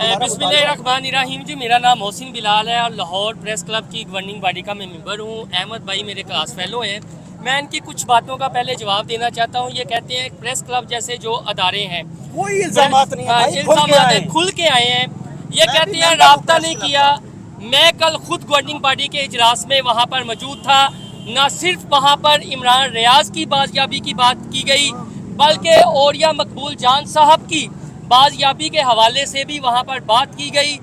बिस्मिल्लाहिर्रहमानिर्रहीम जी, मेरा नाम मोहसिन बिलाल है और लाहौर प्रेस क्लब की गवर्निंग बॉडी का मैं मेंबर हूँ। अहमद भाई मेरे क्लास फेलो हैं। मैं इनकी कुछ बातों का पहले जवाब देना चाहता हूँ। ये कहते हैं प्रेस क्लब जैसे जो अदारे हैं कोई इल्जामात नहीं है, इल्जामात खुल के आए हैं। ये कहते हैं राब्ता नहीं किया। मैं कल खुद गवर्निंग बॉडी के इजलास में वहाँ पर मौजूद था। न सिर्फ वहाँ पर इमरान रियाज की बाजियाबी की बात की गई, बल्कि औरिया मकबूल जान साहब की बाजियाबी के हवाले से भी वहाँ पर बात की गई।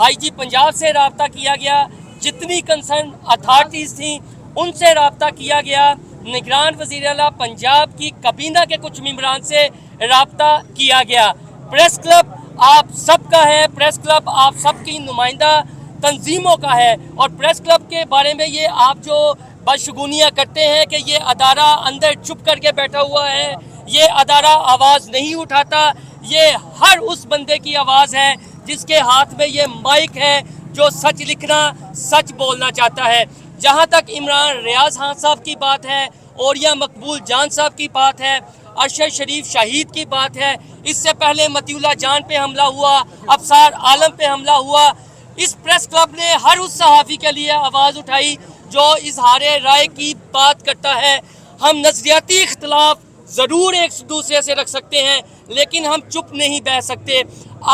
IG पंजाब से रब्ता किया गया, जितनी कंसर्न अथॉरिटीज़ थी उनसे रब्ता किया गया। निगरान वज़ीर आला पंजाब की काबीना के कुछ मेंबरान से रब्ता किया गया। प्रेस क्लब आप सबका है, प्रेस क्लब आप सबकी नुमाइंदा तंजीमों का है। और प्रेस क्लब के बारे में ये आप जो बदशगुनियाँ करते हैं कि ये अदारा अंदर चुप करके बैठा हुआ है, ये अदारा आवाज़ नहीं उठाता, ये हर उस बंदे की आवाज़ है जिसके हाथ में ये माइक है, जो सच लिखना सच बोलना चाहता है। जहाँ तक इमरान रियाज खान साहब की बात है, औरिया मकबूल जान साहब की बात है, अरशद शरीफ शहीद की बात है, इससे पहले मतीउल्लाह जान पे हमला हुआ, अफसार आलम पे हमला हुआ। इस प्रेस क्लब ने हर उस सहाफ़ी के लिए आवाज़ उठाई जो इजहार राय की बात करता है। हम नज़रियाती इख्तलाफ ज़रूर एक दूसरे से रख सकते हैं, लेकिन हम चुप नहीं बैठ सकते।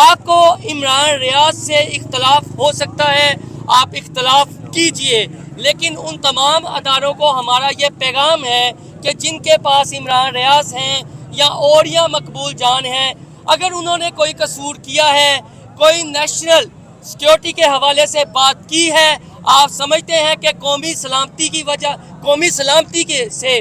आपको इमरान रियाज से इख्तलाफ हो सकता है, आप इख्तलाफ कीजिए, लेकिन उन तमाम अदारों को हमारा ये पैगाम है कि जिनके पास इमरान रियाज हैं या औरिया मकबूल जान हैं, अगर उन्होंने कोई कसूर किया है, कोई नेशनल सिक्योरिटी के हवाले से बात की है, आप समझते हैं कि कौमी सलामती के से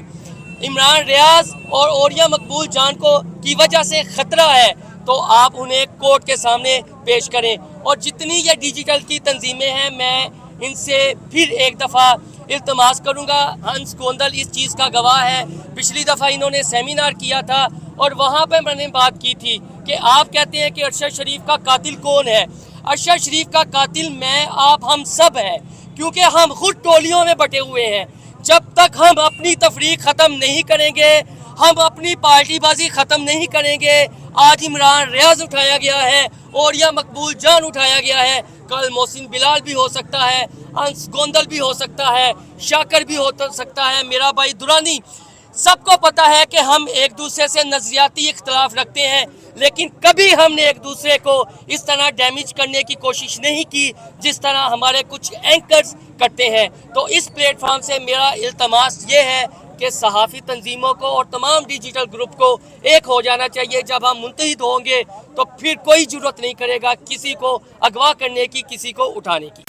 इमरान रियाज और औरिया मकबूल जान को की वजह से ख़तरा है, तो आप उन्हें कोर्ट के सामने पेश करें। और जितनी ये डिजिटल की तंजीमें हैं, मैं इनसे फिर एक दफ़ा इल्तमास करूँगा। हंस गोंदल इस चीज़ का गवाह है। पिछली दफ़ा इन्होंने सेमिनार किया था और वहाँ पर मैंने बात की थी कि आप कहते हैं कि अरशद शरीफ का कातिल कौन है। अरशद शरीफ का कातिल मैं, आप, हम सब हैं, क्योंकि हम खुद टोलियों में बटे हुए हैं। जब तक हम अपनी तफरीक ख़त्म नहीं करेंगे, हम अपनी पार्टीबाजी ख़त्म नहीं करेंगे। आज इमरान रियाज उठाया गया है, औरिया मकबूल जान उठाया गया है, कल मोहसिन बिलाल भी हो सकता है, हंस गोंदल भी हो सकता है, शाकर भी हो सकता है, मेरा भाई दुरानी। सबको पता है कि हम एक दूसरे से नज़रियाती इख्तलाफ रखते हैं, लेकिन कभी हमने एक दूसरे को इस तरह डैमेज करने की कोशिश नहीं की जिस तरह हमारे कुछ एंकर्स करते हैं। तो इस प्लेटफॉर्म से मेरा इल्तमास ये है कि सहाफ़ी तंजीमों को और तमाम डिजिटल ग्रुप को एक हो जाना चाहिए। जब हम मुत्तहिद होंगे तो फिर कोई ज़रूरत नहीं करेगा किसी को अगवा करने की, किसी को उठाने की।